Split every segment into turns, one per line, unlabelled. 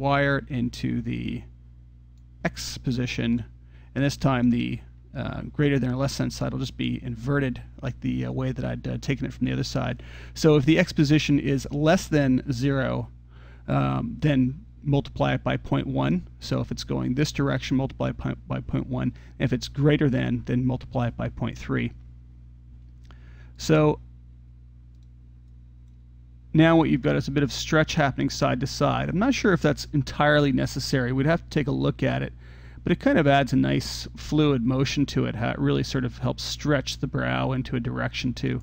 wire it into the X position, and this time the greater than or less than side will just be inverted like the way that I'd taken it from the other side. So if the X position is less than 0, then multiply it by 0.1. So if it's going this direction, multiply it by 0.1. If it's greater than, then multiply it by 0.3. So now what you've got is a bit of stretch happening side to side. I'm not sure if that's entirely necessary. We'd have to take a look at it. But it kind of adds a nice fluid motion to it, how it really sort of helps stretch the brow into a direction too.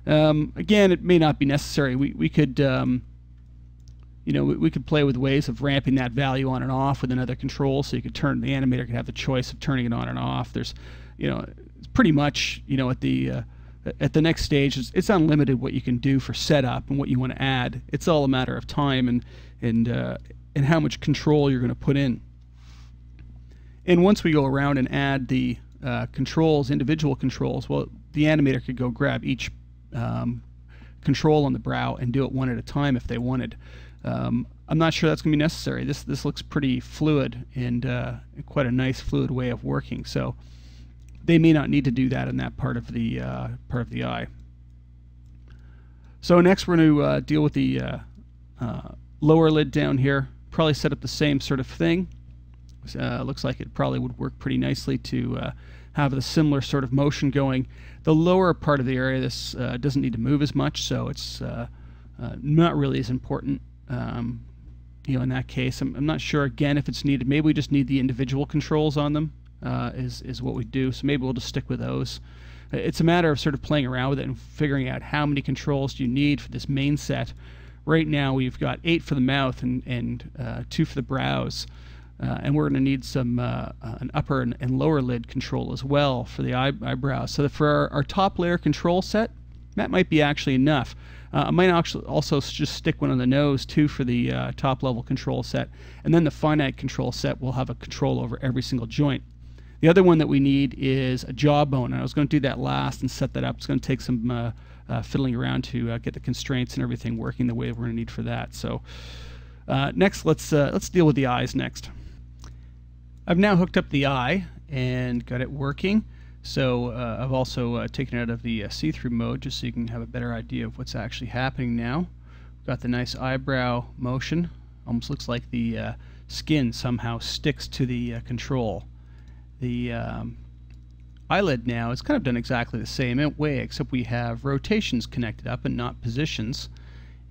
Again, it may not be necessary. We could, you know, we could play with ways of ramping that value on and off with another control. So you could turn, the animator could have the choice of turning it on and off. There's, you know, it's pretty much, you know, at the next stage, it's unlimited what you can do for setup and what you want to add. It's all a matter of time and how much control you're going to put in. And once we go around and add the controls, individual controls, well, the animator could go grab each control on the brow and do it one at a time if they wanted. I'm not sure that's going to be necessary. This looks pretty fluid and quite a nice fluid way of working. So they may not need to do that in that part of the eye. So next we're going to deal with the lower lid down here. Probably set up the same sort of thing. Looks like it probably would work pretty nicely to have a similar sort of motion going. The lower part of the area, this doesn't need to move as much, so it's not really as important. You know, in that case, I'm not sure again if it's needed. Maybe we just need the individual controls on them. Is what we do. So maybe we'll just stick with those. It's a matter of sort of playing around with it and figuring out how many controls do you need for this main set. Right now we've got 8 for the mouth and 2 for the brows. And we're going to need some an upper and lower lid control as well for the eyebrows. So that for our top layer control set, that might be actually enough. I might actually also just stick one on the nose too for the top level control set, and then the finite control set will have a control over every single joint. The other one that we need is a jawbone, and I was going to do that last and set that up. It's going to take some fiddling around to get the constraints and everything working the way we're going to need for that. So next, let's deal with the eyes next. I've now hooked up the eye and got it working. So I've also taken it out of the see-through mode just so you can have a better idea of what's actually happening now. We've got the nice eyebrow motion. Almost looks like the skin somehow sticks to the control. The eyelid now is kind of done exactly the same way, except we have rotations connected up and not positions.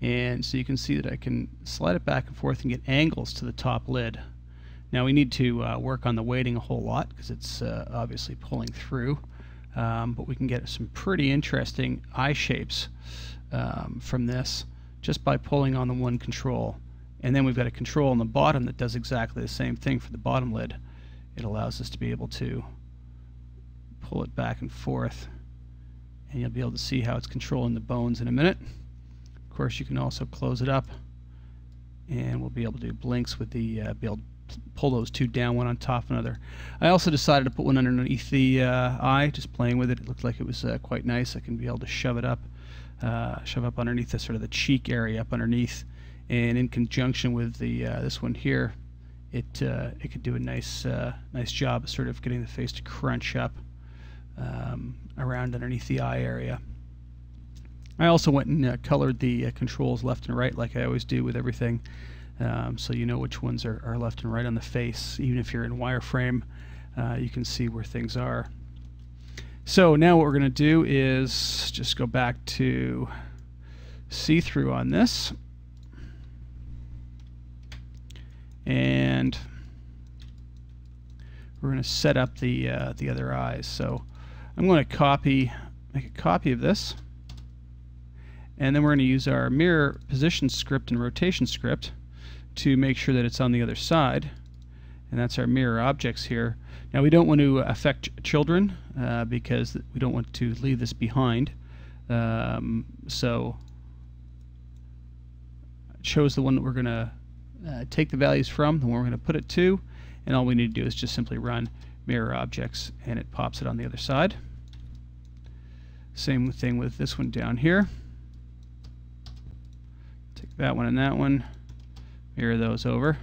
And so you can see that I can slide it back and forth and get angles to the top lid. Now we need to work on the weighting a whole lot because it's obviously pulling through, but we can get some pretty interesting eye shapes from this just by pulling on the one control. And then we've got a control on the bottom that does exactly the same thing for the bottom lid. It allows us to be able to pull it back and forth, and you'll be able to see how it's controlling the bones in a minute. Of course, you can also close it up, and we'll be able to do blinks with the be able to pull those two down, one on top of another. I also decided to put one underneath the eye, just playing with it. It looked like it was quite nice. I can be able to shove it up, shove up underneath the sort of the cheek area up underneath, and in conjunction with the this one here, it could do a nice nice job of sort of getting the face to crunch up around underneath the eye area. I also went and colored the controls left and right like I always do with everything. So you know which ones are left and right on the face. Even if you're in wireframe, you can see where things are. So now what we're going to do is just go back to see-through on this. And we're going to set up the other eyes. So I'm going to make a copy of this. And then we're going to use our mirror position script and rotation script to make sure that it's on the other side, and that's our mirror objects here. Now we don't want to affect children because we don't want to leave this behind. So I chose the one that we're going to take the values from, the one we're going to put it to, and all we need to do is just simply run mirror objects, and it pops it on the other side. Same thing with this one down here. Take that one and that one. Mirror those over.